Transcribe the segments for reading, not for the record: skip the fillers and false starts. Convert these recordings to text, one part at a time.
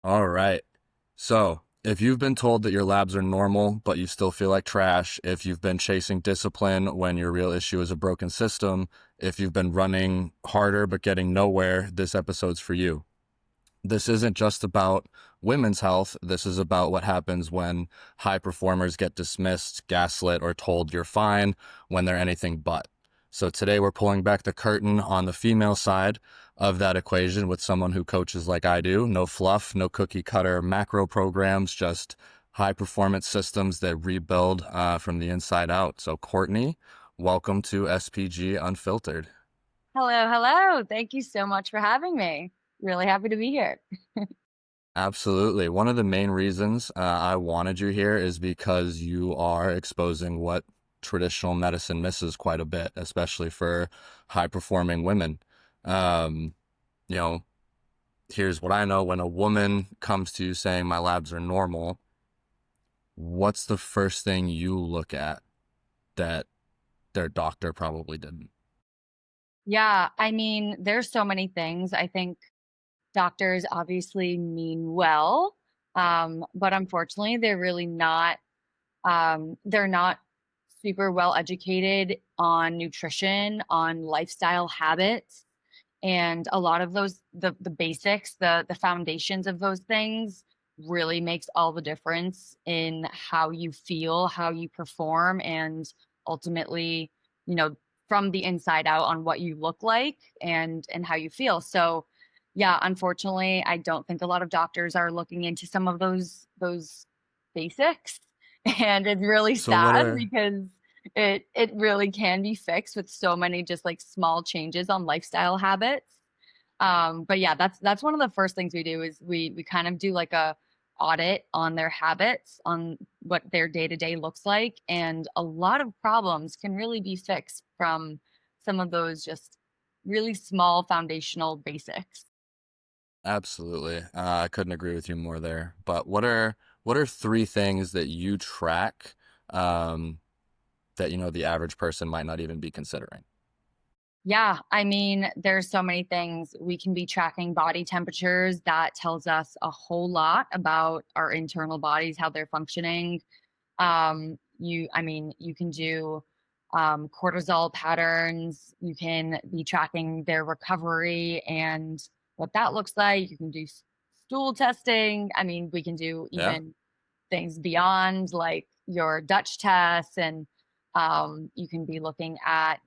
All right. So, if you've been told that your labs are normal, but you still feel like trash, if you've been chasing discipline when your real issue is a broken system, if you've been running harder but getting nowhere, this episode's for you. This isn't just about women's health. This is about what happens when high performers get dismissed, gaslit, or told you're fine when they're anything but. So today we're pulling back the curtain on the female side of that equation with someone who coaches like I do. No fluff, no cookie cutter macro programs, just high performance systems that rebuild from the inside out. So Courtney, welcome to SPG Unfiltered. Hello, hello. Thank you so much for having me. Really happy to be here. Absolutely. One of the main reasons I wanted you here is because you are exposing what traditional medicine misses quite a bit, especially for high performing women. Um, you know, here's what I know: when a woman comes to you saying my labs are normal, what's the first thing you look at that their doctor probably didn't? Yeah, I mean, there's so many things. I think doctors obviously mean well, but unfortunately, they're not super well educated on nutrition, on lifestyle habits, and a lot of those the basics, the foundations of those things really makes all the difference in how you feel, how you perform, and ultimately, you know, from the inside out on what you look like and how you feel. So, yeah, unfortunately, I don't think a lot of doctors are looking into some of those basics, and it's really So what sad are because it really can be fixed with so many just like small changes on lifestyle habits. But yeah, that's one of the first things we do is we kind of do like a audit on their habits, on what their day-to-day looks like, and a lot of problems can really be fixed from some of those just really small foundational basics. Absolutely. I couldn't agree with you more there. But what are three things that you track um, that the average person might not even be considering? Yeah, I mean, there's so many things. We can be tracking body temperatures. That tells us a whole lot about our internal bodies, how they're functioning. I mean, you can do cortisol patterns. You can be tracking their recovery and what that looks like. You can do stool testing. I mean, we can do Yeah. even things beyond like your Dutch tests, and you can be looking at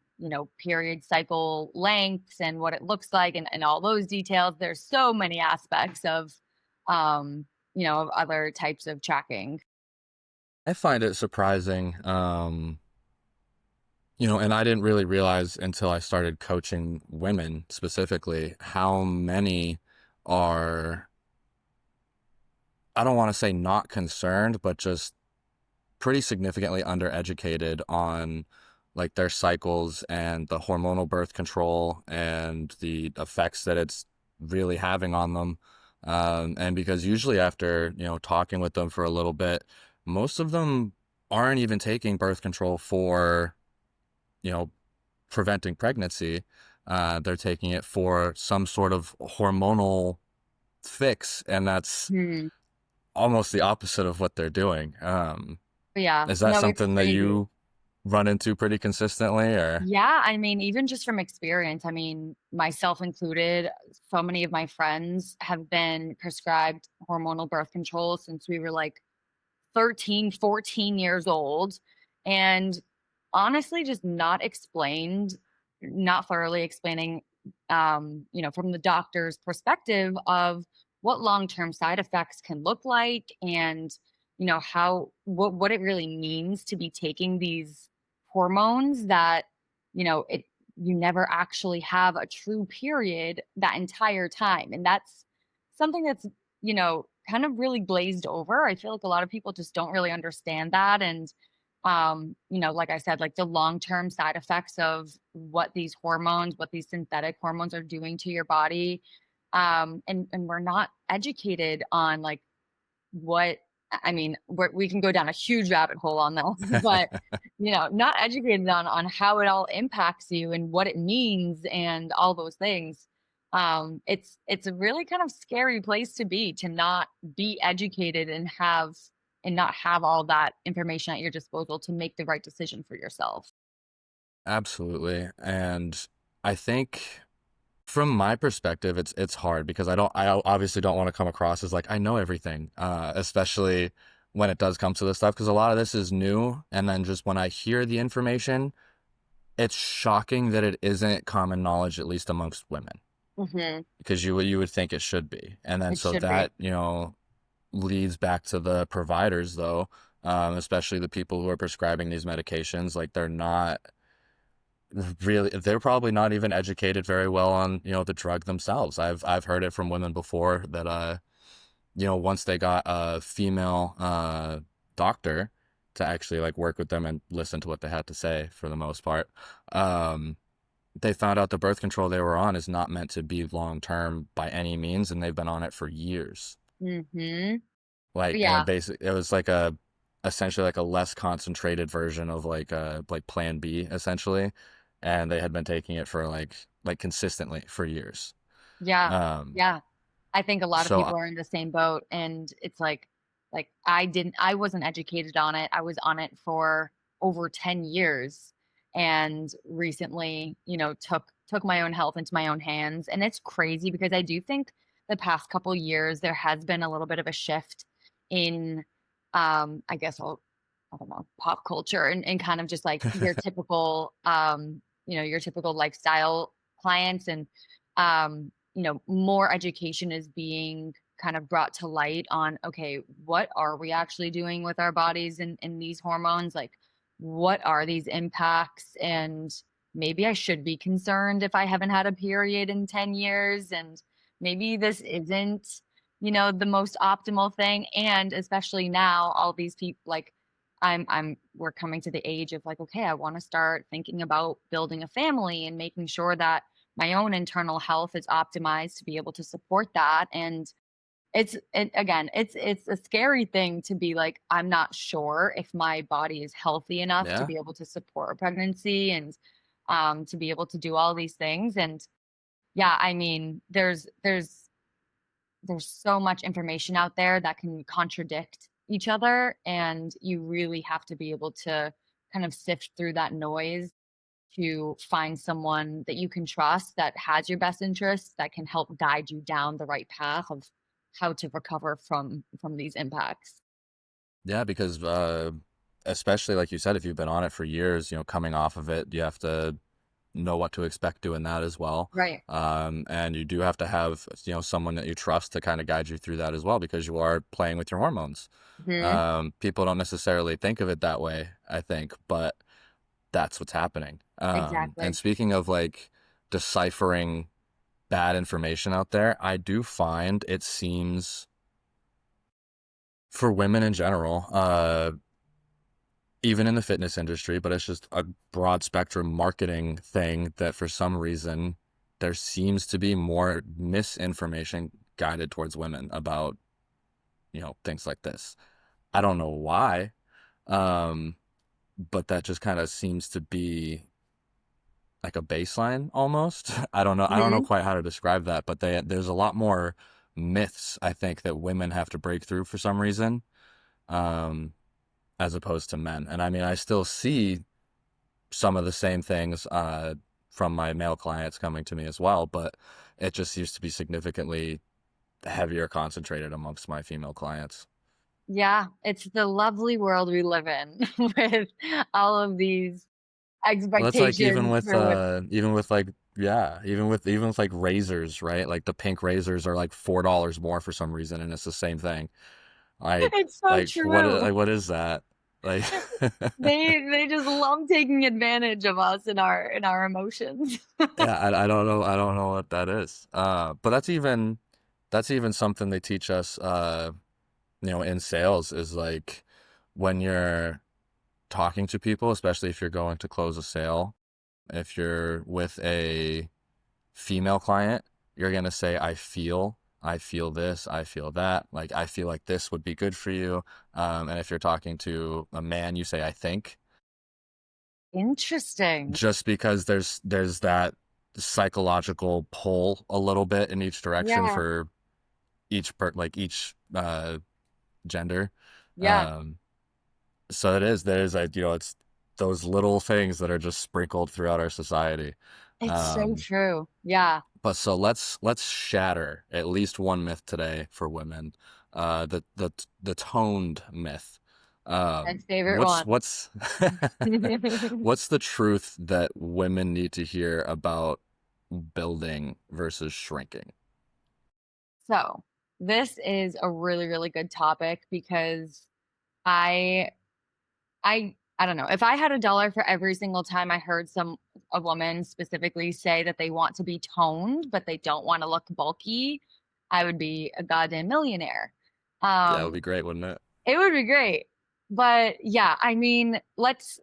period cycle lengths and what it looks like, and all those details. There's so many aspects of other types of tracking. I find it surprising, and I didn't really realize until I started coaching women specifically how many are, I don't want to say not concerned, but just pretty significantly undereducated on like their cycles and the hormonal birth control and the effects that it's really having on them. And because usually after, talking with them for a little bit, most of them aren't even taking birth control for, you know, preventing pregnancy. They're taking it for some sort of hormonal fix, and that's Hmm. almost the opposite of what they're doing. But yeah, Is that no, it's something that crazy. you run into pretty consistently, or? Yeah, I mean, even just from experience, I mean, myself included, so many of my friends have been prescribed hormonal birth control since we were like 13, 14 years old. And honestly, just not explained, not thoroughly explaining, from the doctor's perspective of what long-term side effects can look like, and, what it really means to be taking these hormones that, you never actually have a true period that entire time. And that's something that's kind of really glazed over. I feel like a lot of people just don't really understand that. And, like I said, like the long term side effects of what these hormones, what these synthetic hormones are doing to your body. And we're not educated on like what, I mean, we can go down a huge rabbit hole on this, but not educated on how it all impacts you and what it means and all those things. It's a really kind of scary place to be, to not be educated and not have all that information at your disposal to make the right decision for yourself. Absolutely. And I think from my perspective, it's hard because I obviously don't want to come across as like I know everything, especially when it does come to this stuff because a lot of this is new. And then just when I hear the information, it's shocking that it isn't common knowledge, at least amongst women, Mhm. because you would think it should be. And then It so should be. that, leads back to the providers though, especially the people who are prescribing these medications, like they're probably not even educated very well on, the drug themselves. I've heard it from women before that once they got a female doctor to actually like work with them and listen to what they had to say for the most part, um they found out the birth control they were on is not meant to be long term by any means, and they've been on it for years. Mhm. Like, and Yeah. it was like essentially like a less concentrated version of like Plan B essentially, and they had been taking it for like consistently for years. Yeah. Um, Yeah. I think a lot of so people are in the same boat, and it's like I wasn't educated on it. I was on it for over 10 years and recently, took my own health into my own hands. And it's crazy because I do think the past couple years there has been a little bit of a shift in I guess I don't know, pop culture and kind of just like your typical lifestyle clients and more education is being kind of brought to light on, okay, what are we actually doing with our bodies and these hormones? Like, what are these impacts? And maybe I should be concerned if I haven't had a period in 10 years. And maybe this isn't, the most optimal thing. And especially now, all these people like we're coming to the age of like, okay, I want to start thinking about building a family and making sure that my own internal health is optimized to be able to support that. And it's a scary thing to be like, I'm not sure if my body is healthy enough to yeah, be able to support a pregnancy and to be able to do all these things. And yeah, I mean, there's so much information out there that can contradict each other, and you really have to be able to kind of sift through that noise to find someone that you can trust that has your best interests, that can help guide you down the right path of how to recover from these impacts. yeah, because especially like you said, if you've been on it for years, coming off of it, you have to know what to expect doing that as well. Right. And you do have to have, someone that you trust to kind of guide you through that as well, because you are playing with your hormones. Mhm. People don't necessarily think of it that way, I think, but that's what's happening. And Exactly. speaking of like deciphering bad information out there, I do find it seems for women in general, even in the fitness industry, but it's just a broad spectrum marketing thing that for some reason there seems to be more misinformation guided towards women about, things like this. I don't know why, um, but that just kind of seems to be like a baseline almost. I don't know Mhm. quite how to describe that, but there's a lot more myths I think that women have to break through for some reason, um, as opposed to men. And I mean, I still see some of the same things from my male clients coming to me as well, but it just seems to be significantly heavier concentrated amongst my female clients. Yeah, it's the lovely world we live in with all of these Well, that's like expectations for what even with like yeah, even with like razors, right? Like the pink razors are like $4 more for some reason, and it's the same thing. Like it's so true. what is that? Like They just love taking advantage of us and our emotions. yeah, I don't know what that is. But that's even something they teach us in sales is like when you're talking to people, especially if you're going to close a sale, if you're with a female client, you're going to say, I feel this, I feel that, like, I feel like this would be good for you. And if you're talking to a man, you say, I think, Interesting. just because there's that. psychological pull a little bit in each direction Yeah. for each gender. Yeah. Um, so there's it's those little things that are just sprinkled throughout our society. It's so Um, true. Yeah. but so let's shatter at least one myth today for women. The toned myth. My favorite What's one. what's what's the truth that women need to hear about building versus shrinking? So, this is a really, really good topic because I I don't know. If I had a dollar for every single time I heard a woman specifically say that they want to be toned, but they don't want to look bulky, I would be a goddamn millionaire. Yeah, it would Um, be great, wouldn't it? it would be great. But yeah, I mean, let's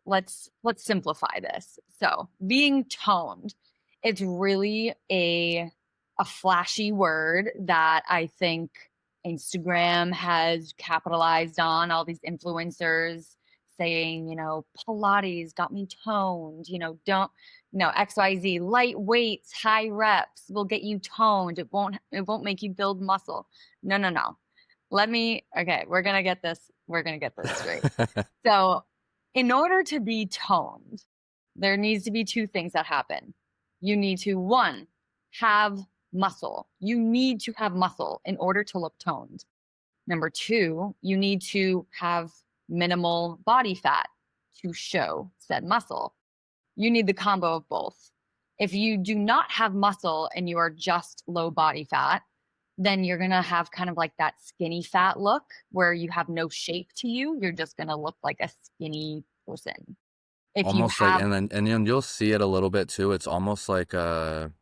simplify this. So, being toned, it's really a flashy word that I think Instagram has capitalized on, all these influencers saying, Pilates got me toned, don't XYZ, light weights, high reps will get you toned. It won't make you build muscle. No, no, no. Okay, we're gonna get this straight. So, in order to be toned, there needs to be two things that happen. You need to, one, have muscle. You need to have muscle in order to look toned. Number two, you need to have minimal body fat to show said muscle. You need the combo of both. If you do not have muscle and you are just low body fat, then you're going to have kind of like that skinny fat look where you have no shape to you. You're just going to look like a skinny person. If you Almost like, have, and then you'll see it a little bit too. It's almost like your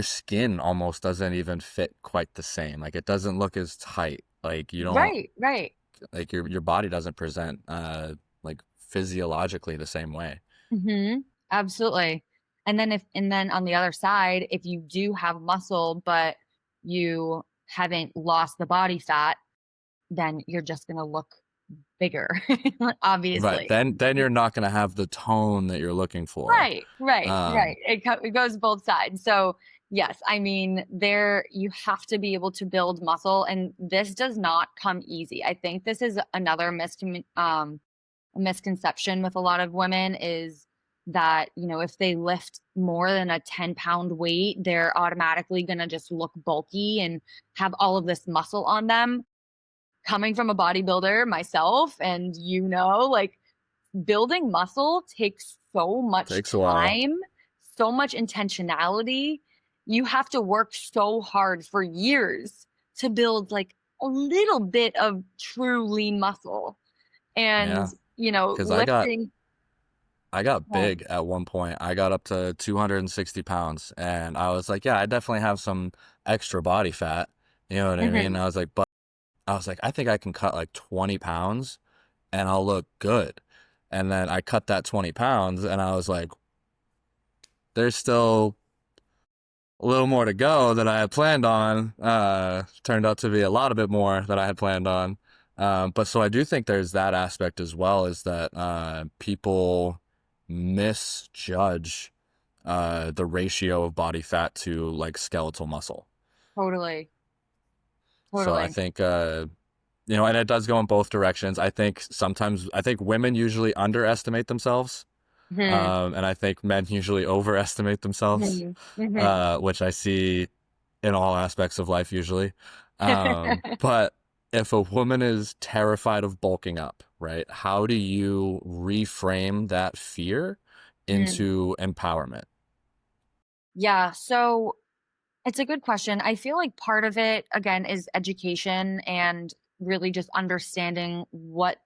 skin almost doesn't even fit quite the same. Like it doesn't look as tight. Like you don't right, right. like your body doesn't present like physiologically the same way. Absolutely. And then on the other side, if you do have muscle, but you haven't lost the body fat, then you're just going to look bigger, Right. obviously. Then you're not gonna have the tone that you're looking for. Right, right, Um, right. It goes both sides. So, yes, I mean, there you have to be able to build muscle, and this does not come easy. I think this is another misconception with a lot of women is that, if they lift more than a 10-pound weight, they're automatically going to just look bulky and have all of this muscle on them. Coming from a bodybuilder myself, and like building muscle takes so much takes a while. time, so much intentionality. You have to work so hard for years to build like a little bit of true lean muscle. And, Yeah. Because lifting. I got Oh, big at one point. I got up to 260 pounds and I was like, yeah, I definitely have some extra body fat. You know what I mean? mhm. I was like, I think I can cut like 20 pounds and I'll look good. And then I cut that 20 pounds and I was like, there's still a little more to go than I had planned on. Turned out to be a lot of bit more than I had planned on. But so I do think there's that aspect as well, is that people misjudge the ratio of body fat to like skeletal muscle. Totally, So I totally. think and it does go in both directions. I think women usually underestimate themselves, Mhm, and I think men usually overestimate themselves, mhm, mhm. which I see in all aspects of life usually. But if a woman is terrified of bulking up, right, how do you reframe that fear Mm. into empowerment? Yeah, so it's a good question. I feel like part of it again is education and really just understanding what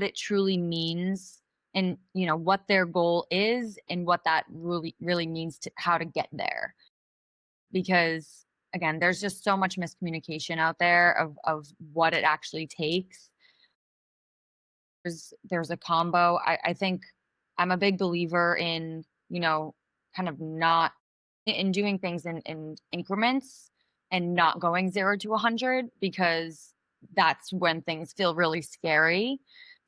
it truly means, and what their goal is and what that really really means to how to get there. Because again, there's just so much miscommunication out there of what it actually takes. There's a combo. I think I'm a big believer in, kind of not in doing things in increments and not going 0 to 100, because that's when things feel really scary.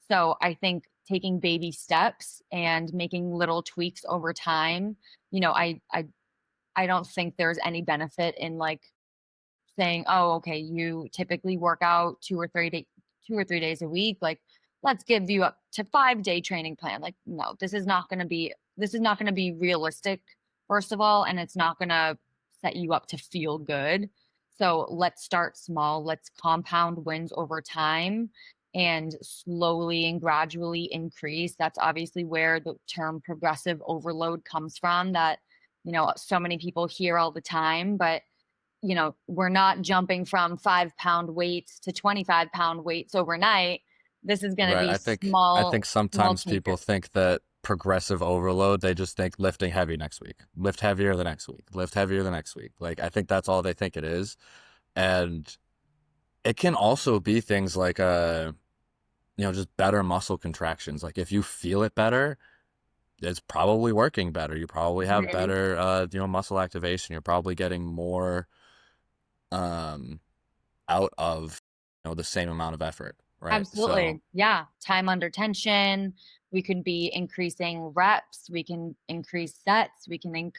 So I think taking baby steps and making little tweaks over time. You know, I don't think there's any benefit in like saying, "Oh, okay, you typically work out 2 or 3 days a week, like, let's give you up to 5-day training plan." Like, no, this is not gonna be realistic, first of all, and it's not gonna set you up to feel good. So, let's start small, let's compound wins over time and slowly and gradually increase. That's obviously where the term progressive overload comes from that, so many people hear all the time, but we're not jumping from 5-pound weights to 25-pound weights overnight. This is going to Right. be I think small sometimes people changes. think that progressive overload, they just think lifting heavy next week, lift heavier the next week, lift heavier the next week. Like I think that's all they think it is. And it can also be things like just better muscle contractions. Like if you feel it better, it's probably working better. You probably have Mhm. better muscle activation. You're probably getting more um out of the same amount of effort, right? So Absolutely. Yeah. Time under tension. We could be increasing reps. We can increase sets. We can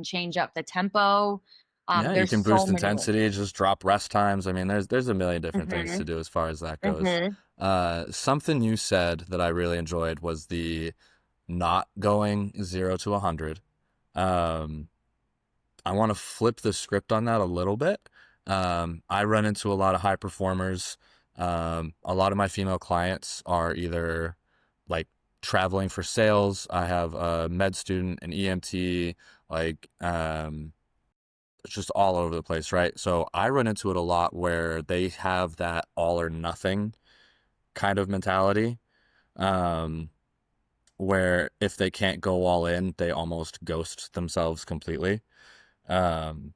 change up the tempo. yeah, you There's can so boost many ways. intensity, just drop rest times. I mean, there's a million different things to Hmm. do as far as that goes. Hmm. Something you said that I really enjoyed was the not going 0 to 100. Um, I want to flip the script on that a little bit. I run into a lot of high performers. A lot of my female clients are either like traveling for sales. I have a med student, an EMT, like it's just all over the place, right? So I run into it a lot where they have that all or nothing kind of mentality, um, where if they can't go all in, they almost ghost themselves completely. Um,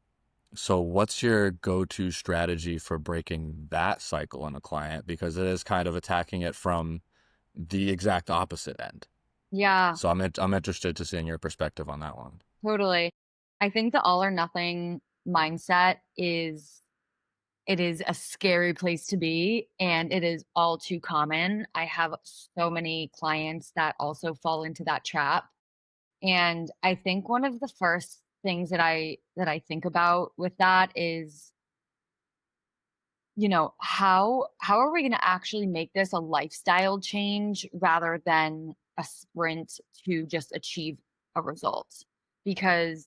so what's your go-to strategy for breaking that cycle in a client? Because it is kind of attacking it from the exact opposite end. Yeah, So I'm interested to see your perspective on that one. totally. I think the all or nothing mindset it is a scary place to be, and it is all too common. I have so many clients that also fall into that trap, and I think one of the first things that I think about with that is, how are we gonna actually make this a lifestyle change rather than a sprint to just achieve a result? Because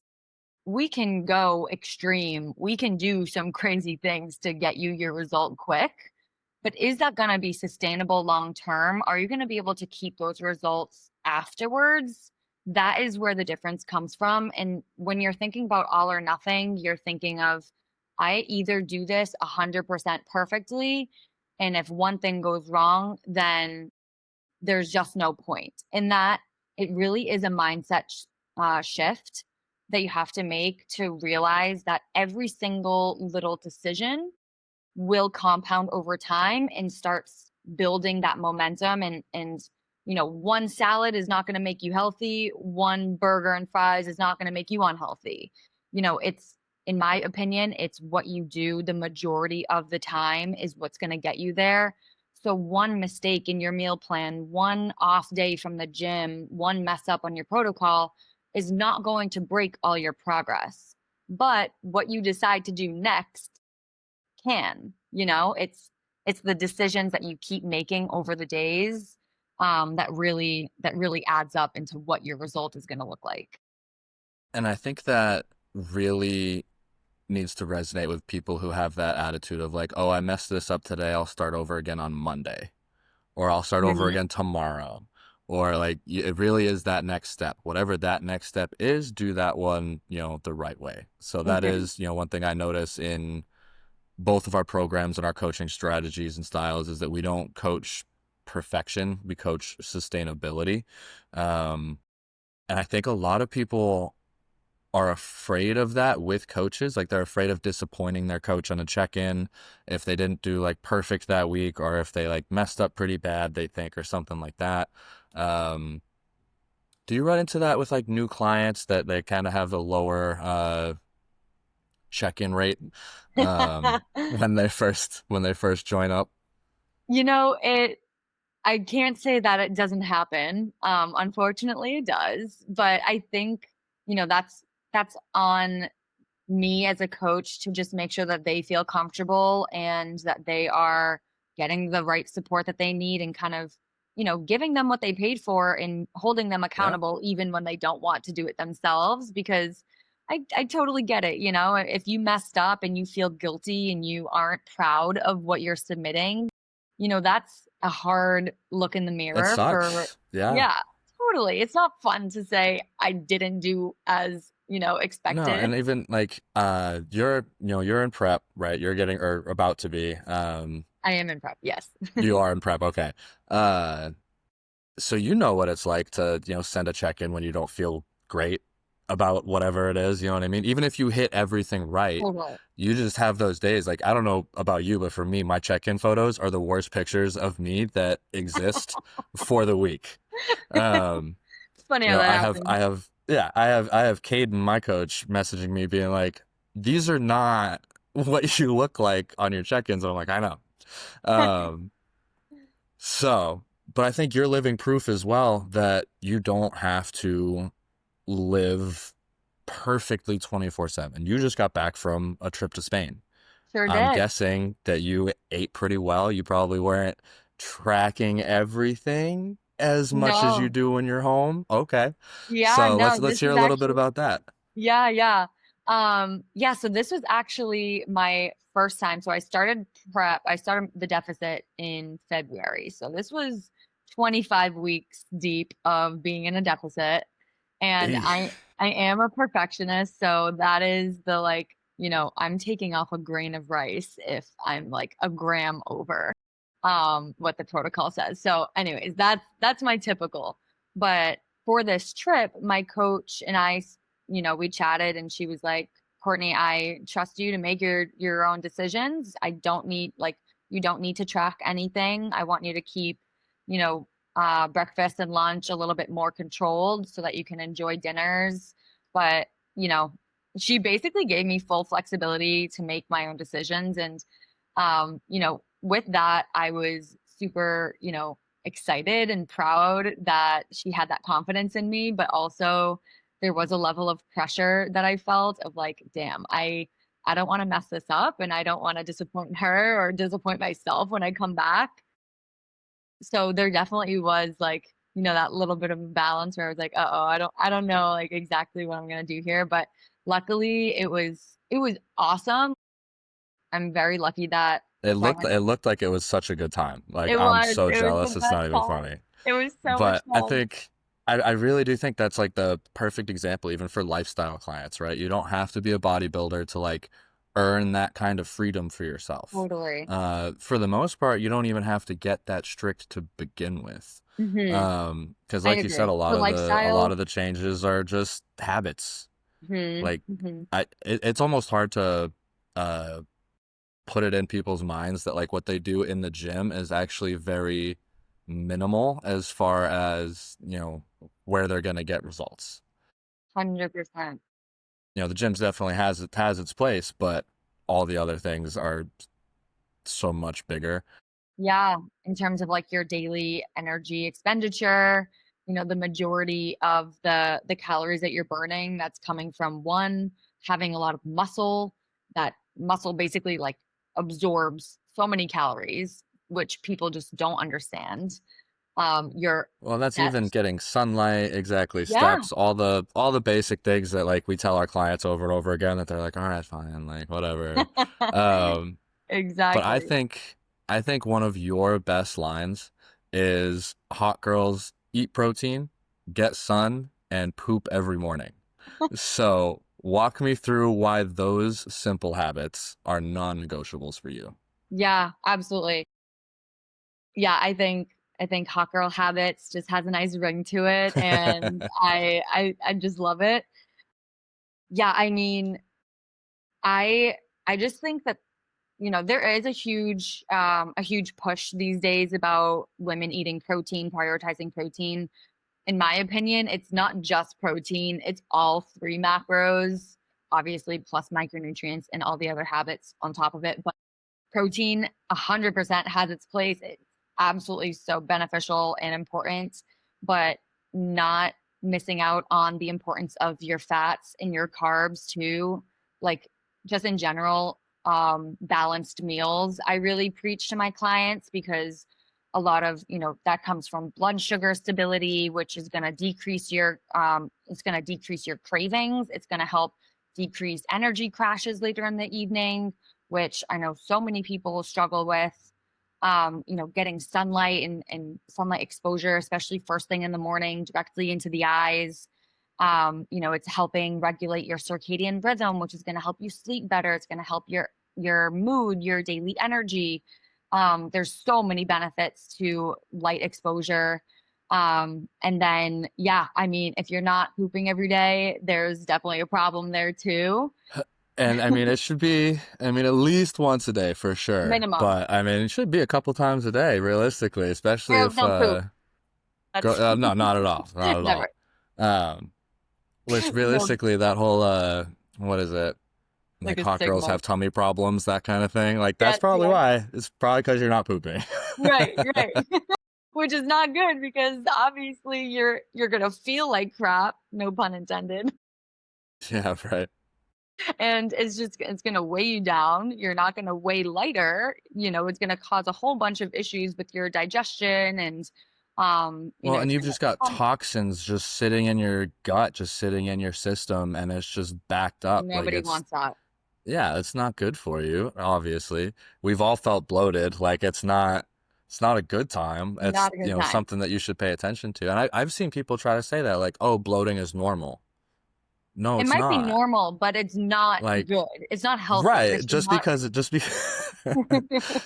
we can go extreme. We can do some crazy things to get you your result quick. But is that going to be sustainable long term? Are you going to be able to keep those results afterwards? That is where the difference comes from. And when you're thinking about all or nothing, you're thinking of, I either do this 100% perfectly. And if one thing goes wrong, then there's just no point. In that, it really is a mindset shift that you have to make to realize that every single little decision will compound over time and starts building that momentum and one salad is not going to make you healthy, one burger and fries is not going to make you unhealthy. It's, in my opinion, it's what you do the majority of the time is what's going to get you there. So one mistake in your meal plan, one off day from the gym, one mess up on your protocol is not going to break all your progress. But what you decide to do next can. It's the decisions that you keep making over the days, that really adds up into what your result is going to look like. And I think that really needs to resonate with people who have that attitude of like, oh, I messed this up today. I'll start over again on Monday, or I'll start over Mhm. again tomorrow. Or like it really is that next step. Whatever that next step is, do that one, the right way. So that Mhm. is, one thing I notice in both of our programs and our coaching strategies and styles is that we don't coach perfection, we coach sustainability. Um, and I think a lot of people are afraid of that with coaches. Like they're afraid of disappointing their coach on a check-in if they didn't do like perfect that week, or if they like messed up pretty bad, they think, or something like that. Um, do you run into that with like new clients that they kind of have a lower check-in rate when they first join up? You know, it. I can't say that it doesn't happen. Unfortunately, it does. But I think, that's on me as a coach to just make sure that they feel comfortable and that they are getting the right support that they need and kind of, giving them what they paid for and holding them Yeah, accountable even when they don't want to do it themselves because I totally get it. If you messed up and you feel guilty and you aren't proud of what you're submitting, that's a hard look in the it mirror for, sucks. Yeah. yeah, totally. It's not fun to say I didn't do as, No, expected. and even like you're in prep, right? You're getting or about to be. I am in prep, yes. You are in prep, okay. Uh so you know what it's like to, send a check-in when you don't feel great about whatever it is, you know what I mean? Even if you hit everything right, Totally. you just have those days. Like, I don't know about you, but for me, my check-in photos are the worst pictures of me that exist for the week. Um, It's funny how that happens. I have Caden, my coach, messaging me being like, these are not what you look like on your check-ins. I'm like, I know. Um, so, but I think you're living proof as well that you don't have to live perfectly 24/7. You just got back from a trip to Spain. Sure I'm did. guessing that you ate pretty well. You probably weren't tracking everything as much as you No. do when you're home. Okay. Yeah, So no, let's this hear is a little bit actually, about that. yeah, yeah. Yeah, so this was actually my first time. So I started the deficit in February. So this was 25 weeks deep of being in a deficit. And Eey. I am a perfectionist, so that is the like, I'm taking off a grain of rice if I'm like a gram over what the protocol says. So anyways, that's my typical. But for this trip, my coach and I, we chatted and she was like, Courtney, I trust you to make your own decisions. I don't need like you don't need to track anything. I want you to keep, you know, breakfast and lunch a little bit more controlled so that you can enjoy dinners. But, you know, she basically gave me full flexibility to make my own decisions. And, with that, I was super, excited and proud that she had that confidence in me, but also there was a level of pressure that I felt of like, damn, I don't want to mess this up and I don't want to disappoint her or disappoint myself when I come back. So there definitely was like, that little bit of a balance where I was like, uh-oh, I don't know like exactly what I'm gonna do here. But luckily it was awesome. I'm very lucky that my It looked like it was such a good time. Like, I'm so it was the jealous. It's best not even time. funny. It was so much But I fun. think I really do think that's like the perfect example, even for lifestyle clients, right? You don't have to be a bodybuilder to like earn that kind of freedom for yourself. Totally. For the most part, you don't even have to get that strict to begin with. Hmm. Because I like you said, agree. For a lot lifestyle. of the changes are just habits. Hmm. Like, Hmm. it's almost hard to uh put it in people's minds that like what they do in the gym is actually very minimal as far as, where they're going to get results. 100%. The gym's definitely has its place, but all the other things are so much bigger. Yeah, in terms of like your daily energy expenditure, the majority of the calories that you're burning, that's coming from one, having a lot of muscle. That muscle basically like absorbs so many calories, which people just don't understand. Your Well, that's even steps. getting sunlight, exactly, Yeah. steps, all the basic things that like we tell our clients over and over again that they're like, all right, fine, like whatever. Um, But Exactly. I think one of your best lines is hot girls eat protein, get sun, and poop every morning. So walk me through why those simple habits are non-negotiables for you. Yeah, absolutely. Yeah, I think Hot Girl Habits just has a nice ring to it, and I just love it. Yeah, I mean, I I just think that, there is a huge push these days about women eating protein, prioritizing protein. In my opinion, it's not just protein, it's all three macros, obviously plus micronutrients and all the other habits on top of it. But protein 100% has its place. absolutely so beneficial and important, but not missing out on the importance of your fats and your carbs too. Like just in general, balanced meals. I really preach to my clients because a lot of, that comes from blood sugar stability, which is going to decrease it's going to decrease your cravings. It's going to help decrease energy crashes later in the evening, which I know so many people struggle with. Getting sunlight and sunlight exposure, especially first thing in the morning, directly into the eyes. It's helping regulate your circadian rhythm, which is going to help you sleep better. It's going to help your mood, your daily energy. There's so many benefits to light exposure. And then, yeah, I mean, if you're not pooping every day, there's definitely a problem there too. And I mean, it should be, I mean, at least once a day for sure. Minimum. But I mean, it should be a couple times a day, realistically, especially Well, if, don't poop. That's no, not at all. Not at never. all. Um, which No, realistically, that whole, what is it? like Like a hot girls stigma. have tummy problems, that kind of thing. Like, that's Yes, probably yes. why. It's probably because you're not pooping. Right, right. Which is not good because obviously you're gonna feel like crap, no pun intended. Yeah, right. And it's gonna weigh you down. You're not gonna weigh lighter. It's gonna cause a whole bunch of issues with your digestion and Well, and it's you've gonna just got toxins just sitting in your gut, just sitting in your system, and it's just backed up. Like, nobody wants that. yeah, it's not good for you, obviously. We've all felt bloated. Like, it's not a good time. It's, Not a good time. something that you should pay attention to. And I've seen people try to say that, like, oh, bloating is normal. No, It it's might be not. normal, but it's not Like, good. It's not healthy. right, This should just not. because it just be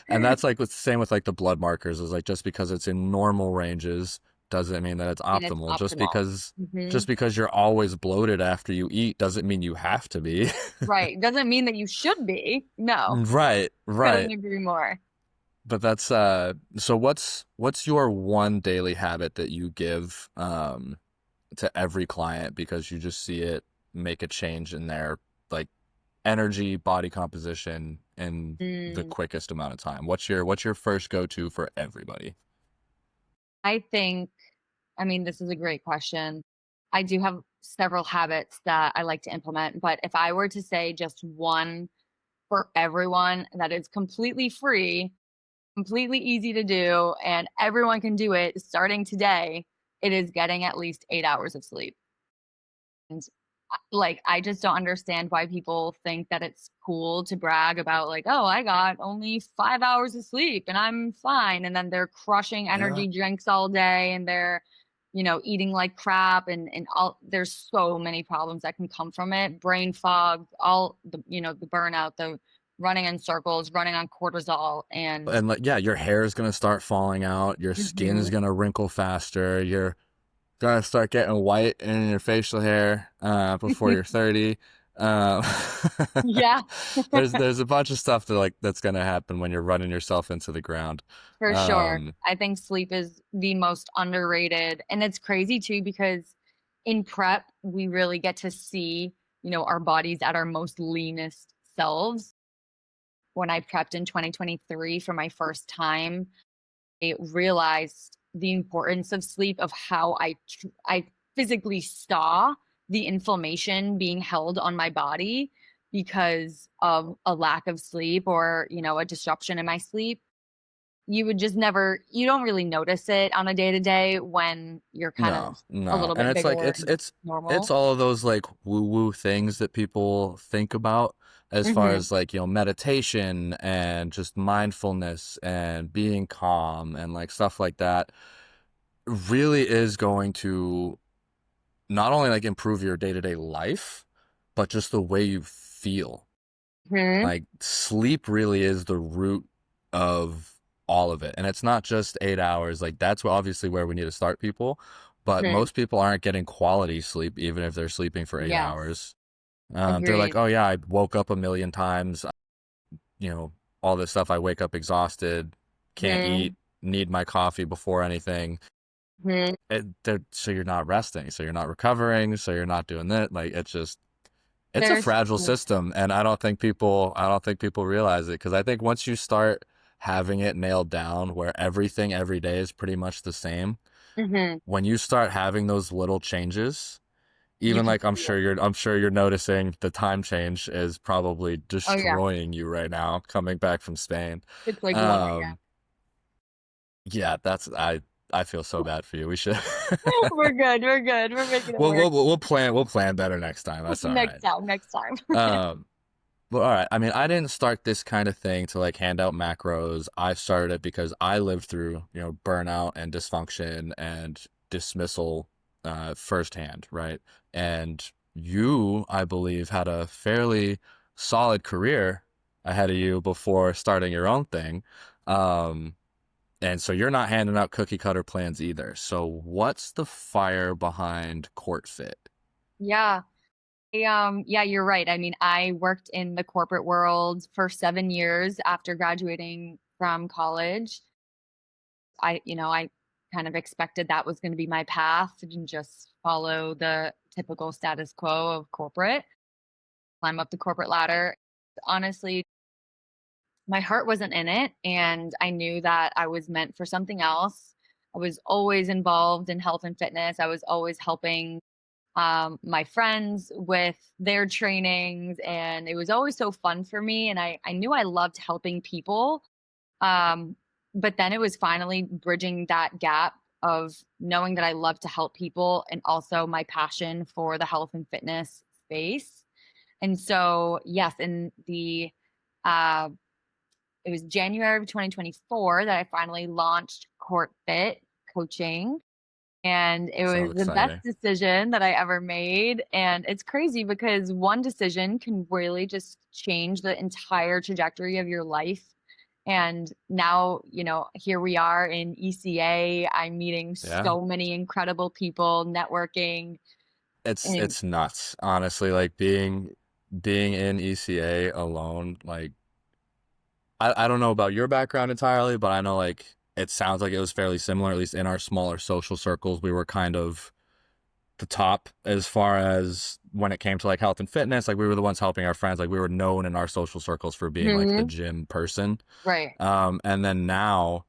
and that's like what's the same with like the blood markers is like just because it's in normal ranges doesn't mean that it's And it's optimal. Just optimal. because Hmm. just because you're always bloated after you eat doesn't mean you have to be. Right. Doesn't mean that you should be. No. Right, Couldn't right. agree more. But that's so what's your one daily habit that you give to every client because you just see it make a change in their like energy, body composition in the Mm, quickest amount of time? What's your first go-to for everybody? I think, I mean, this is a great question. I do have several habits that I like to implement, but if I were to say just one for everyone that is completely free, completely easy to do, and everyone can do it starting today, it is getting at least 8 hours of sleep. And like, I just don't understand why people think that it's cool to brag about, like, oh, I got only 5 hours of sleep and I'm fine. And then they're crushing Yeah. energy drinks all day and they're, eating like crap and all there's so many problems that can come from it. Brain fog, all the burnout, the running in circles, running on cortisol and And like, yeah, your hair is gonna start falling out, your skin is mhm. gonna wrinkle faster, you're gonna start getting white in your facial hair before you're 30. Uh, Yeah. there's a bunch of stuff that's gonna happen when you're running yourself into the ground. For sure. Um, I think sleep is the most underrated. And it's crazy too because in prep, we really get to see, our bodies at our most leanest selves. When I prepped in 2023 for my first time, I realized the importance of sleep, of how I physically saw the inflammation being held on my body because of a lack of sleep or, a disruption in my sleep. You would just never you don't really notice it on a day to day when you're kind no, of a no. little And bit it's like bigger it's and it's it's normal. all of those like woo-woo things that people think about as far Mhm. as like, meditation and just mindfulness and being calm and like stuff like that really is going to not only like improve your day-to-day life, but just the way you feel. Mhm. Like sleep really is the root of all of it. And it's not just 8 hours. Like that's obviously where we need to start people. But Mhm. most people aren't getting quality sleep, even if they're sleeping for eight Yes. hours. They're like, Agreed. oh yeah, I woke up a million times, you know, all this stuff. I wake up exhausted, can't eat, Mhm. need my coffee before anything. Mhm. So you're not resting, so you're not recovering, so you're not doing that. Like it's a There's fragile system, and I don't think people realize it because I think once you start having it nailed down where everything every day is pretty much the same, Hmm. when you start having those little changes, You even can like see it. I'm sure you're noticing the time change is probably Oh yeah, destroying you right now coming back from Spain. it's like 1 a.m. Um, yeah, I feel so bad for you. We should We're good. We're good. We're making it work. we'll plan better next time. That's all Next right. time. Next time. Um, Well, all right. I mean, I didn't start this kind of thing to like hand out macros. I started it because I lived through, burnout and dysfunction and dismissal firsthand, right? And you, I believe, had a fairly solid career ahead of you before starting your own thing. Um, and so you're not handing out cookie cutter plans either. So what's the fire behind Court Fit? Yeah. Yeah, you're right. I mean, I worked in the corporate world for 7 years after graduating from college. I kind of expected that was going to be my path and just follow the typical status quo of corporate, climb up the corporate ladder. Honestly, my heart wasn't in it, and I knew that I was meant for something else. I was always involved in health and fitness. I was always helping my friends with their trainings, and it was always so fun for me. And I knew I loved helping people. Um, but then it was finally bridging that gap of knowing that I love to help people and also my passion for the health and fitness space. And so, yes, in the uh, it was January of 2024 that I finally launched Court Fit coaching, and it So was the best exciting. decision that I ever made. And it's crazy because one decision can really just change the entire trajectory of your life. And now, here we are in ECA. I'm meeting Yeah. so many incredible people, networking. And It's nuts, honestly. Like being in ECA alone, like I don't know about your background entirely, but I know like it sounds like it was fairly similar, at least in our smaller social circles. We were kind of the top as far as when it came to like health and fitness. Like we were the ones helping our friends. Like we were known in our social circles for being like the Mhm, gym person. right. And then now,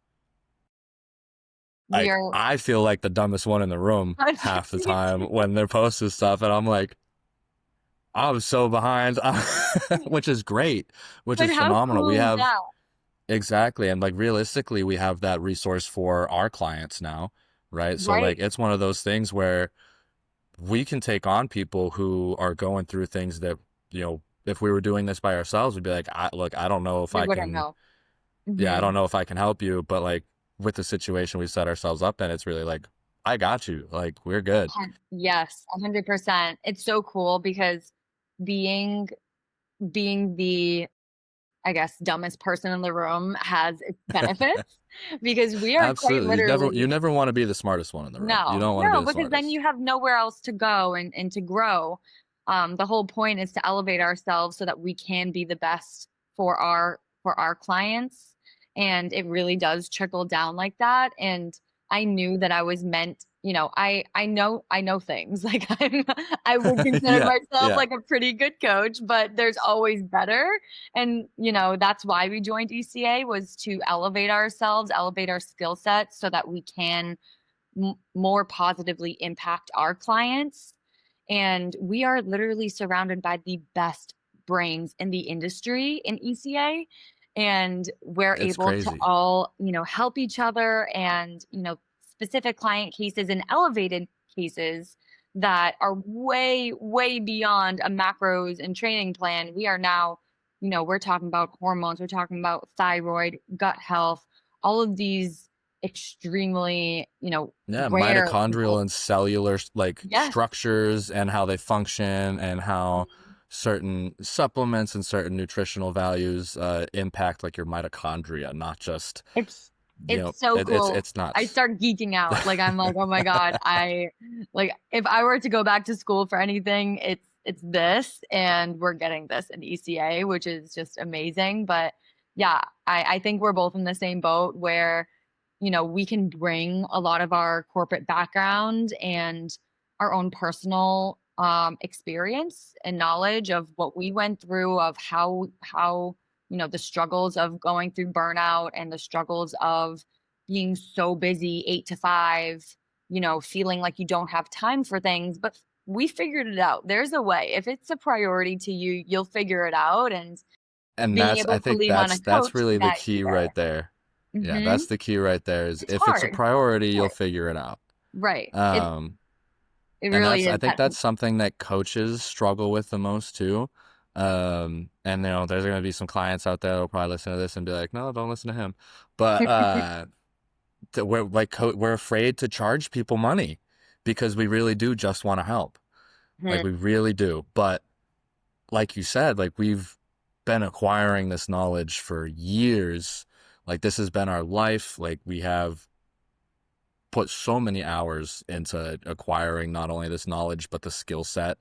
We like are I feel like the dumbest one in the room half the me time too. when they're posting stuff, and I'm like, I was so behind, which is great, which But is how phenomenal. cool We is have that? exactly, and like realistically, we have that resource for our clients now, right? So Right. like it's one of those things where we can take on people who are going through things that, if we were doing this by ourselves, we'd be like, look, I don't know if We I wouldn't can, know. yeah, I Mhm. don't know if I can help you, but like with the situation we set ourselves up in, it's really like, I got you. Like we're good. Yes, 100%. It's so cool because being being the, I guess, dumbest person in the room has its benefits because we are quite Absolutely. You literally. never want to be the smartest one in the room. You No, don't want to be no, the because then smartest. you have nowhere else to go and to grow. The whole point is to elevate ourselves so that we can be the best for our clients, and it really does trickle down like that. And I knew that I was meant. I know things. Like I would consider Yeah. myself Yeah. like a pretty good coach, but there's always better. And that's why we joined ECA, was to elevate ourselves, elevate our skill sets so that we can more positively impact our clients. And we are literally surrounded by the best brains in the industry in ECA. And we're It's able to crazy. all, help each other, and, specific client cases and elevated cases that are way, way beyond a macros and training plan. We are now, we're talking about hormones, we're talking about thyroid, gut health, all of these extremely, Yeah, rare mitochondrial health. and cellular like Yes. structures and how they function and how Mhm. certain supplements and certain nutritional values impact like your mitochondria, not just, It's it's so cool. it's I nuts. start geeking out. Like, I'm like, "Oh my god, I like, if I were to go back to school for anything, it's this, and we're getting this in ECA, which is just amazing." But yeah, I think we're both in the same boat where, we can bring a lot of our corporate background and our own personal, experience and knowledge of what we went through, of how the struggles of going through burnout and the struggles of being so busy 8 to 5, feeling like you don't have time for things. But we figured it out. There's a way. If it's a priority to you, you'll figure it out. And And being I able to think lean on a that's coach really the that key right either. there. Yeah, Hmm. that's the key right there is It's if it's a hard. priority, It's you'll hard. figure it out. Right. Um, It and really I is think that. that's something that coaches struggle with the most too. And there's going to be some clients out there who'll probably listen to this and be like, no, don't listen to him. But we're like we're afraid to charge people money because we really do just want to help. Like Mhm. we really do. But like you said, like we've been acquiring this knowledge for years. Like this has been our life. Like we have put so many hours into acquiring not only this knowledge but the skill set,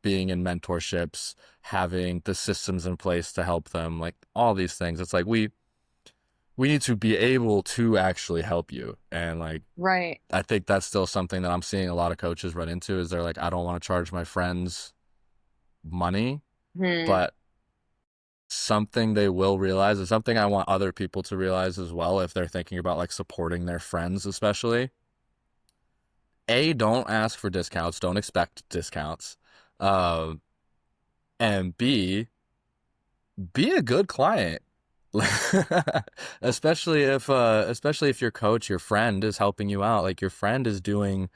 being in mentorships, having the systems in place to help them, like all these things. It's like we need to be able to actually help you. And like Right. I think that's still something that I'm seeing a lot of coaches run into is they're like, I don't want to charge my friends money, Mhm. but something they will realize is something I want other people to realize as well if they're thinking about like supporting their friends, especially. A, don't ask for discounts, don't expect discounts. Um, and B, be a good client. Especially if your coach, your friend is helping you out, like your friend is doing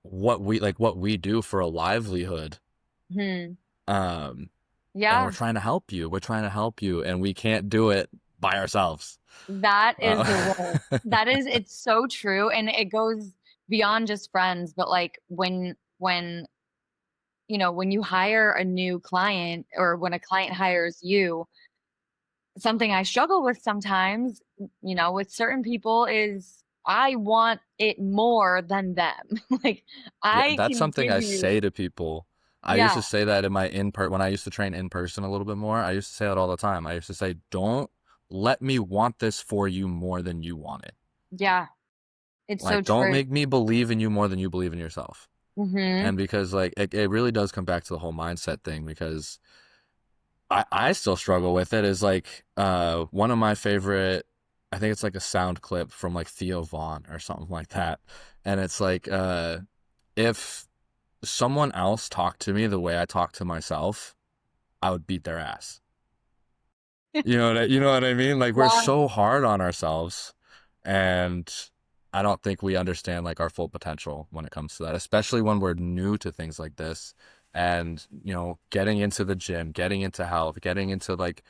what we do for a livelihood. Mhm. Um, and we're Yeah. trying to help you. We're trying to help you, and we can't do it by ourselves. That is the word. Uh, It's so true, and it goes beyond just friends, but, like, when you hire a new client or when a client hires you, something I struggle with sometimes, with certain people is I want it more than them. Like, Yeah, I that's can something give I you. say to people. I used Yeah, to say that in my when I used to train in person a little bit more. I used to say that all the time. I used to say, "Don't let me want this for you more than you want it. yeah, it's so Like, don't true. make me believe in you more than you believe in yourself." Mhm, And because like it really does come back to the whole mindset thing because I still struggle with it is like one of my favorite I think it's like a sound clip from like Theo Vaughn or something like that. And it's like if someone else talked to me the way I talk to myself, I would beat their ass. You know what I mean? Like we're yeah, so hard on ourselves and I don't think we understand like our full potential when it comes to that, especially when we're new to things like this and, getting into the gym, getting into health, getting into like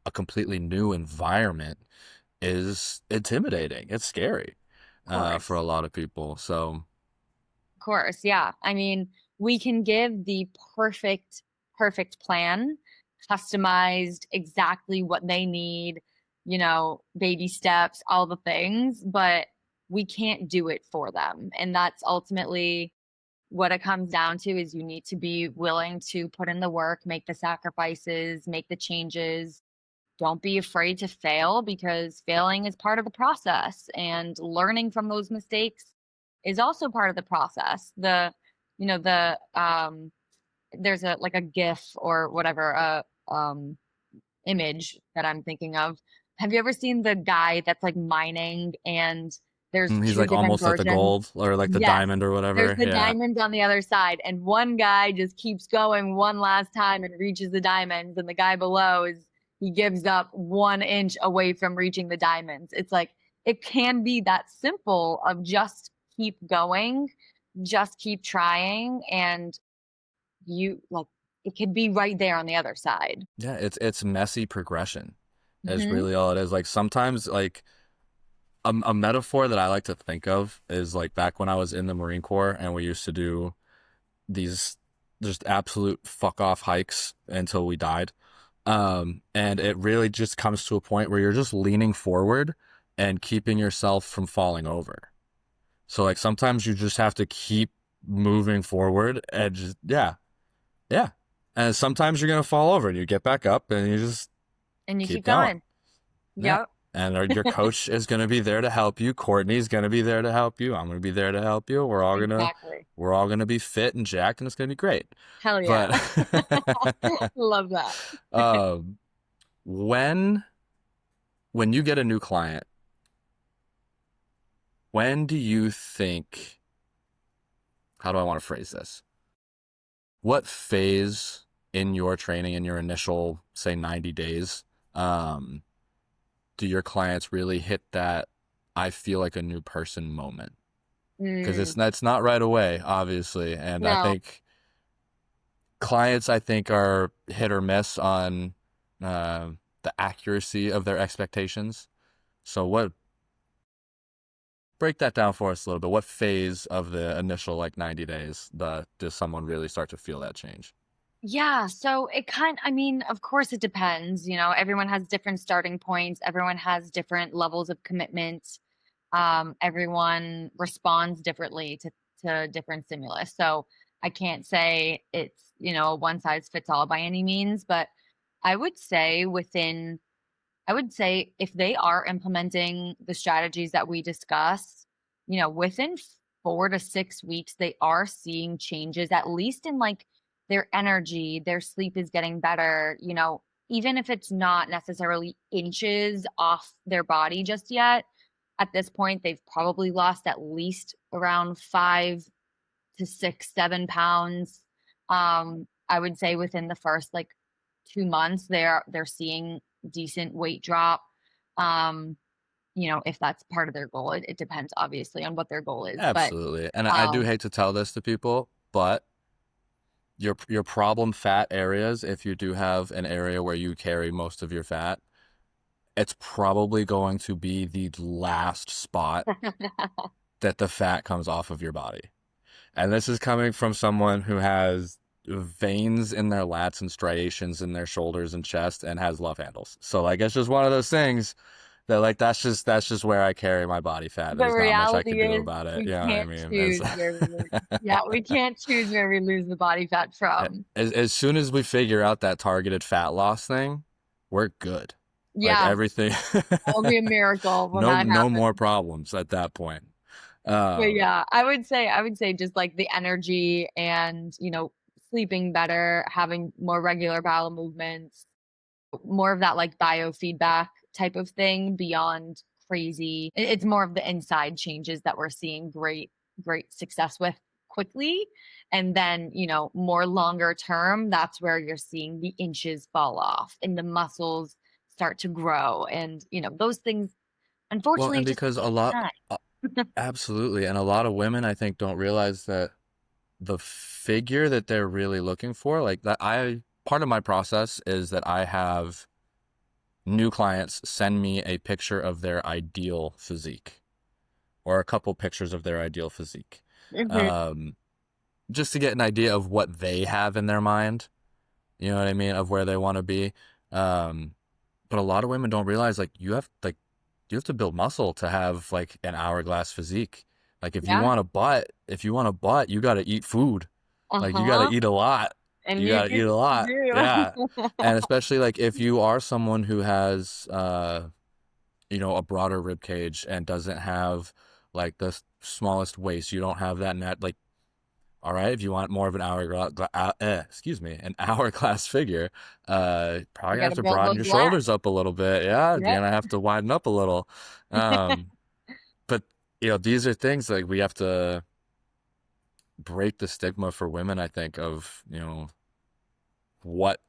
a completely new environment is intimidating. It's scary of for course. a lot of people. So, Course, yeah. I mean, we can give the perfect plan, customized exactly what they need, baby steps, all the things, but we can't do it for them. And that's ultimately what it comes down to is you need to be willing to put in the work, make the sacrifices, make the changes. Don't be afraid to fail because failing is part of the process and learning from those mistakes is also part of the process. There's a GIF or whatever, image that I'm thinking of. Have you ever seen the guy that's like mining and there's he's two like different almost at the versions? gold or like the Yes. diamond or There's whatever. the Yeah. diamonds on the other side, and one guy just keeps going one last time and reaches the diamonds, and the guy below he gives up 1 inch away from reaching the diamonds. It's like it can be that simple of just keep going, just keep trying, and you like it could be right there on the other side. Yeah, it's messy progression is Hmm. really all it is. Like sometimes like a metaphor that I like to think of is like back when I was in the Marine Corps and we used to do these just absolute fuck off hikes until we died. And it really just comes to a point where you're just leaning forward and keeping yourself from falling over. So like sometimes you just have to keep moving forward and just yeah. And sometimes you're gonna fall over and you get back up and you just And you keep keep going. going. Yeah. Yep. and your coach is going to be there to help you. Courtney's going to be there to help you. I'm going to be there to help you. Exactly. We're all going to be fit and jacked, and it's going to be great. Hell yeah. But Love that. um, when you get a new client, when do you think, how do I want to phrase this? What phase in your training, in your initial, say, 90 days, do your clients really hit that I feel like a new person moment? Because Mm, it's not right away, obviously. And I no. think clients, I think, are hit or miss on the accuracy of their expectations. So break that down for us a little bit. What phase of the initial like 90 days does someone really start to feel that change? Yeah, so I mean, of course it depends, everyone has different starting points, everyone has different levels of commitment. Everyone responds differently to different stimulus. So I can't say it's, a one size fits all by any means, but I would say within I would say if they are implementing the strategies that we discussed, within 4 to 6 weeks, they are seeing changes, at least in like their energy, their sleep is getting better, even if it's not necessarily inches off their body just yet. At this point, they've probably lost at least around 5 to 6, 7 pounds. I would say within the first like 2 months, they're seeing decent weight drop. Um, if that's part of their goal, it depends obviously on what their goal is. But Absolutely. And I do um, hate to tell this to people, but your problem fat areas, if you do have an area where you carry most of your fat, it's probably going to be the last spot that the fat comes off of your body. And this is coming from someone who has veins in their lats and striations in their shoulders and chest and has love handles. So like it's just one of those things that like that's just where I carry my body fat. the There's not much I could reality do is about it. we You know what I can't mean? choose where we lose. Yeah, we can't choose where we lose the body fat from. As soon as we figure out that targeted fat loss thing, we're good. Like Yeah, everything, that'll be a miracle when that no more happens. problems at that point. But Um, yeah, I would say just like the energy and, sleeping better, having more regular bowel movements, more of that like biofeedback type of thing beyond crazy. It's more of the inside changes that we're seeing great success with quickly. And then, more longer term, that's where you're seeing the inches fall off and the muscles start to grow. And, those things well, unfortunately and just because take uh, time. absolutely, and a lot of women I think don't realize that the figure that they're really looking for, like that part of my process is that I have new clients send me a picture of their ideal physique or a couple pictures of their ideal physique. Mhm. Um, just to get an idea of what they have in their mind, you know what I mean, of where they want to be. Um, but a lot of women don't realize you have to build muscle to have like an hourglass physique. Like Yeah. if you want a butt, you got to eat food. Like you got to Uh-huh. eat a lot. And You got to eat a you lot. Yeah. do. And especially like if you are someone who has a broader rib cage and doesn't have like the smallest waist, you don't have that net like all right, if you want more of an an hourglass figure, probably You gonna have gotta to build broaden those your lats. shoulders up a little bit. Yeah, you're Yep. gonna have to widen up a little. Um, but these are things like we have to break the stigma for women, I think, of, what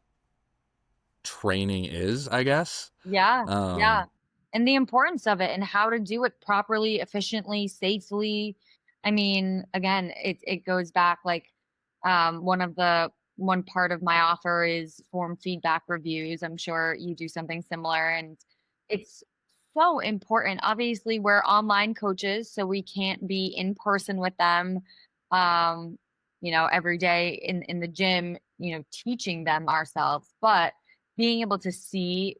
training is, I guess. Yeah, yeah, Um, and the importance of it and how to do it properly, efficiently, safely. I mean, again, it goes back like, one part of my offer is form feedback reviews. I'm sure you do something similar, and it's so important. Obviously, we're online coaches, so we can't be in person with them, um, every day in the gym, teaching them ourselves, but being able to see,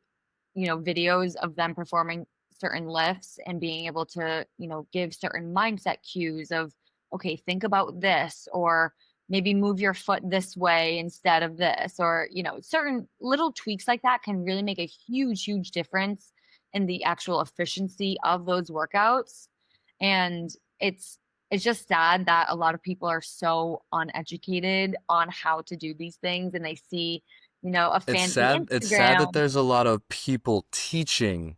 videos of them performing certain lifts and being able to, give certain mindset cues of, okay, think about this, or maybe move your foot this way instead of this, or, certain little tweaks like that can really make a huge, huge difference in the actual efficiency of those workouts. And it's it's just sad that a lot of people are so uneducated on how to do these things, and they see, a fancy It's sad that Instagram. there's a lot of people teaching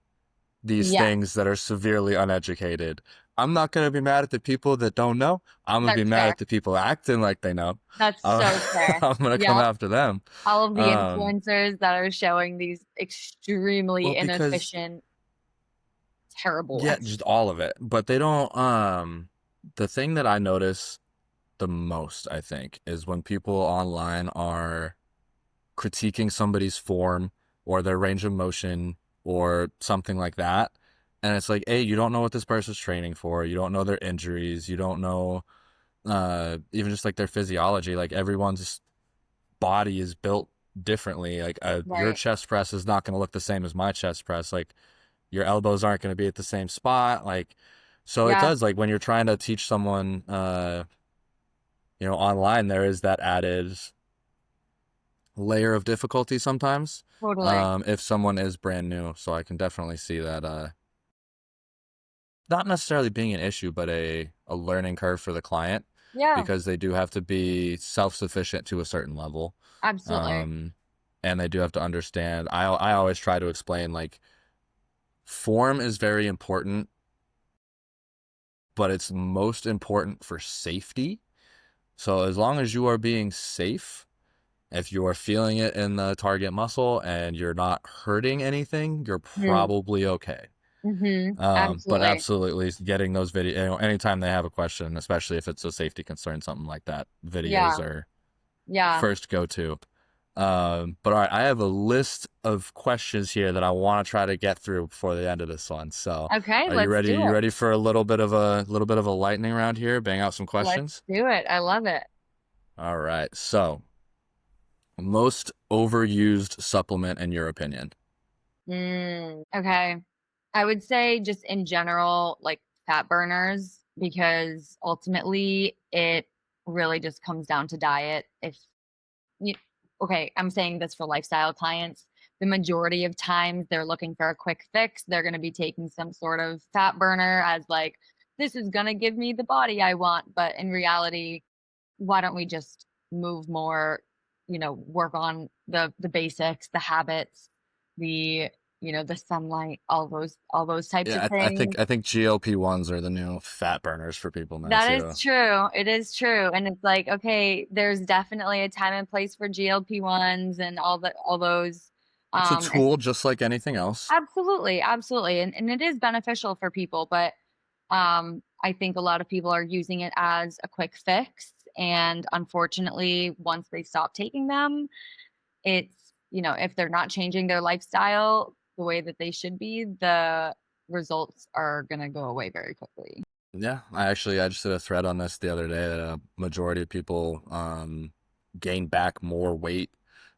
these Yeah, things that are severely uneducated. I'm not going to be mad at the people that don't know. I'm going to be that's mad fair. at the people acting like they know. That's I'm, so fair. I'm going to come Yep. after them. All of the Um, influencers that are showing these extremely well, because inefficient, terrible yeah, ex. just all of it. But they don't. The thing that I notice the most, I think, is when people online are critiquing somebody's form or their range of motion or something like that. And it's like, hey, you don't know what this person's training for. You don't know their injuries. You don't know even just like their physiology. Like everyone's body is built differently. Like your Right. chest press is not going to look the same as my chest press. Like your elbows aren't going to be at the same spot. Like, so it Yeah, does. Like when you're trying to teach someone, online, there is that added layer of difficulty sometimes. totally. If someone is brand new. So I can definitely see that not necessarily being an issue, but a learning curve for the client Yeah, because they do have to be self-sufficient to a certain level. absolutely. Um, and they do have to understand. I always try to explain like form is very important, but it's most important for safety. So as long as you are being safe, if you are feeling it in the target muscle and you're not hurting anything, you're Mm, probably okay. But absolutely. absolutely getting those videos, anytime they have a question, especially if it's a safety concern, something like that, videos Yeah, are yeah. first go to. But all right, I have a list of questions here that I want to try to get through before the end of this one. So, Okay, are you let's ready? do You it. ready for a little bit of a lightning round here? Bang out some Let's questions. do it. I love it. All right. So, most overused supplement in your opinion? Okay. I would say just in general, like fat burners, because ultimately it really just comes down to diet. If you, okay, I'm saying this for lifestyle clients. The majority of times they're looking for a quick fix. They're going to be taking some sort of fat burner as like, this is going to give me the body I want. But in reality, why don't we just move more, work on the basics, the habits, the the sunlight, all those types of Yeah, things. I think GLP-1s are the new fat burners for people now That too. is true. It is true. And it's like, okay, there's definitely a time and place for GLP-1s and all those It's a it's tool just like anything else. absolutely, absolutely. And it is beneficial for people, but I think a lot of people are using it as a quick fix. And unfortunately, once they stop taking them, it's, if they're not changing their lifestyle the way that they should be, the results are going to go away very quickly. Yeah, I just did a thread on this the other day that a majority of people gain back more weight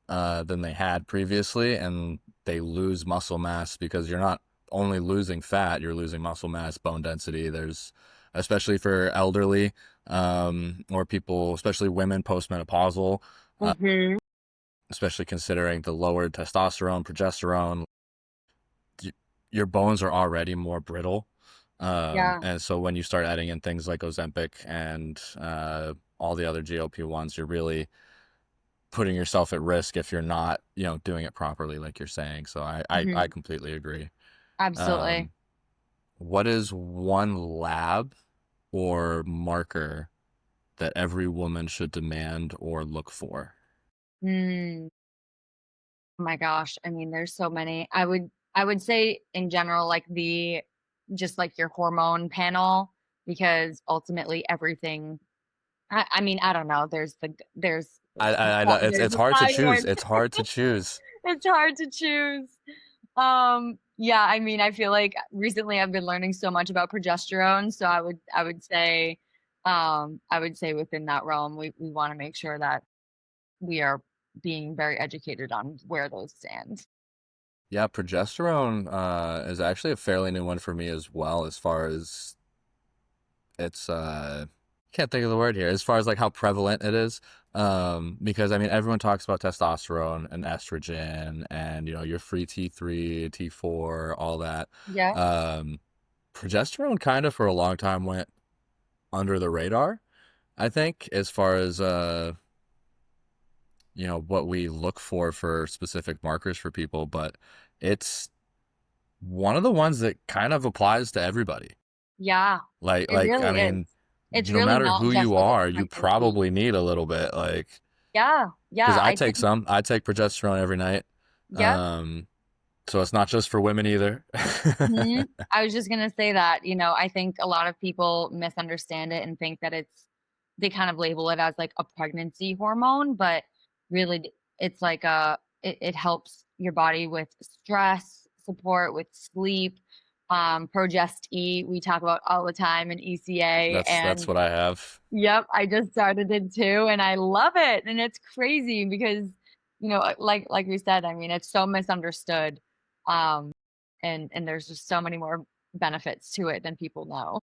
than they had previously, and they lose muscle mass because you're not only losing fat, you're losing muscle mass, bone density. There's especially for elderly or people, especially women postmenopausal, uh, Hmm. especially considering the lowered testosterone, progesterone, y- your bones are already more brittle. Yeah. And so when you start adding in things like Ozempic and all the other GLP-1s, you're really putting yourself at risk if you're not, doing it properly, like you're saying. So I Hmm. completely agree. Absolutely. Um, what is one lab or marker that every woman should demand or look for? Mm. Oh my gosh. I mean, there's so many. I would say in general, like just like your hormone panel, because ultimately everything. I mean, I don't know. I know There's it's a hard to choose. thyroid. It's hard to choose. It's hard to choose. Yeah, I mean, I feel like recently I've been learning so much about progesterone, so I would say within that realm, we want to make sure that we are being very educated on where those stand. Yeah, progesterone is actually a fairly new one for me as well, as far as its can't think of the word here as far as like how prevalent it is. Because I mean everyone talks about testosterone and estrogen and your free T3, T4, all that. Yeah. Um, Progesterone kind of for a long time went under the radar, I think, as far as what we look for specific markers for people, but it's one of the ones that kind of applies to everybody. Yeah, it Like I really is. mean, It's no really matter not who just you like a are, you pregnancy. probably need a little bit, like, Yeah, because yeah, I think, I take progesterone every night. yep. Um, so it's not just for women either. Mhm. I was just gonna say that, I think a lot of people misunderstand it and think that they kind of label it as like a pregnancy hormone, but really it's like it helps your body with stress, support with sleep, Progest E, we talk about all the time in ECA, That's and what I have. yep, I just started it too, and I love it, and it's crazy because, like we said, I mean, it's so misunderstood, and there's just so many more benefits to it than people know.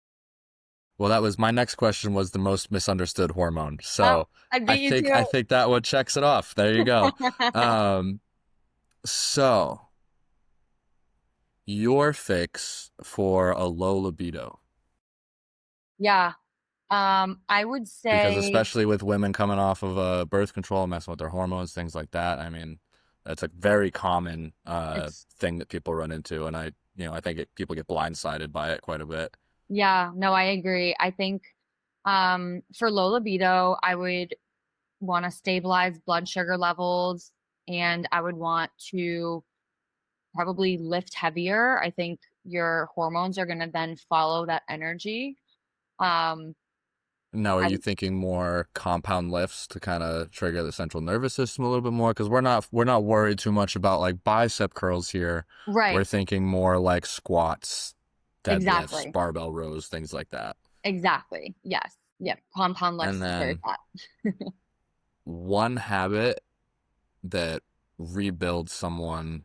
Well, that was my next question was the most misunderstood hormone. Oh, So I beat you to I think that one checks it off. There you go. it. Um, so your fix for a low libido. Yeah, I would Because say especially with women coming off of birth control, messing with their hormones, things like that. I mean, that's a very common it's thing that people run into, and I think people get blindsided by it quite a bit. yeah, no, I agree. I think, for low libido, I would wanna stabilize blood sugar levels, and I would want to probably lift heavier. I think your hormones are gonna then follow that energy. Um, Now, are I you thinking more compound lifts to kind of trigger the central nervous system a little bit more? Because we're not worried too much about like bicep curls here. We're right, thinking more like squats, deadlifts, exactly, barbell rows, things like that. exactly. Yes, yep. Compound And lifts is very then fat. one habit that rebuilds someone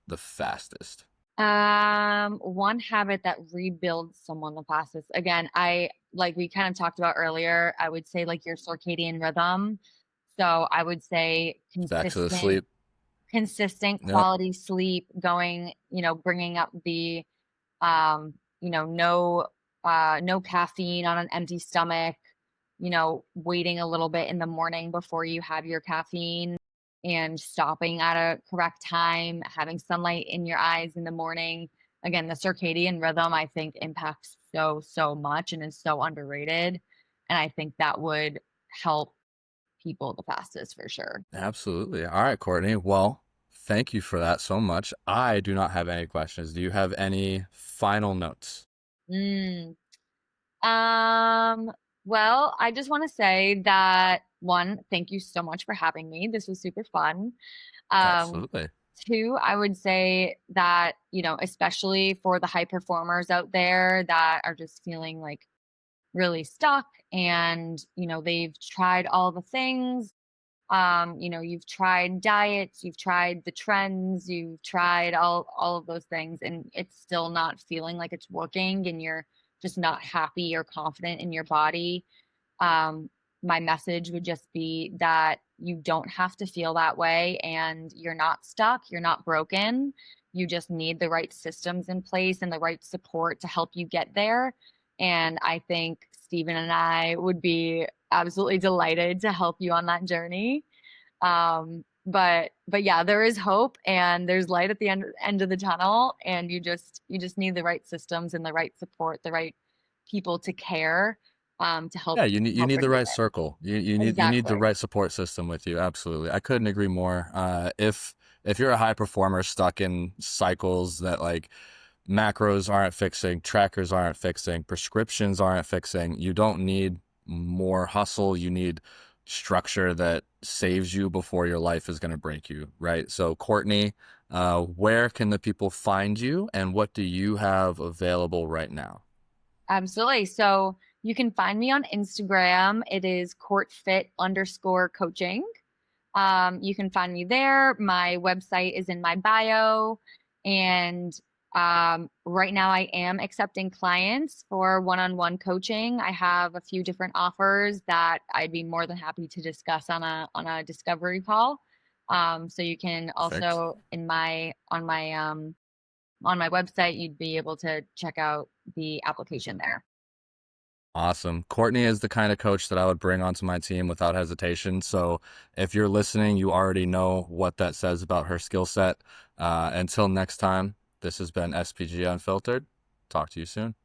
the fastest. One habit that rebuilds someone the fastest. Again, I like we kind of talked about earlier. I would say like your circadian rhythm. So I would say Back to the sleep. consistent Yep. quality sleep, going, bringing up the no caffeine on an empty stomach, waiting a little bit in the morning before you have your caffeine and stopping at a correct time, having sunlight in your eyes in the morning. Again, the circadian rhythm, I think, impacts so, so much and is so underrated. And I think that would help people the fastest for sure. Absolutely. All right, Courtney. Well, thank you for that so much. I do not have any questions. Do you have any final notes? Mm. Um, well, I just want to say that one, thank you so much for having me. This was super fun. Um, Absolutely. two, I would say that, especially for the high performers out there that are just feeling like really stuck and, they've tried all the things. You've tried diets, you've tried the trends, you've tried all of those things, and it's still not feeling like it's working, and you're just not happy or confident in your body. um, my message would just be that you don't have to feel that way, and you're not stuck, you're not broken. You just need the right systems in place and the right support to help you get there. And I think Stephen and I would be absolutely delighted to help you on that journey. But yeah, there is hope and there's light at the end of the tunnel, and you just need the right systems and the right support, the right people to care, to Yeah, help you help need the bring you right there. circle. You need the Exactly. right support system with you. Absolutely. I couldn't agree more. If you're a high performer stuck in cycles that like macros aren't fixing, trackers aren't fixing, prescriptions aren't fixing, you don't need more hustle. You need structure that saves you before your life is going to break you, right? So, Courtney, where can the people find you and what do you have available right now? Absolutely. So you can find me on Instagram. It is courtfit_coaching. You can find me there. My website is in my bio. And Right now I am accepting clients for one-on-one coaching. I have a few different offers that I'd be more than happy to discuss on a discovery call. So you can Perfect. also on my website, you'd be able to check out the application there. Awesome. Courtney is the kind of coach that I would bring onto my team without hesitation. So if you're listening, you already know what that says about her skill set. Until next time, this has been SPG Unfiltered. Talk to you soon.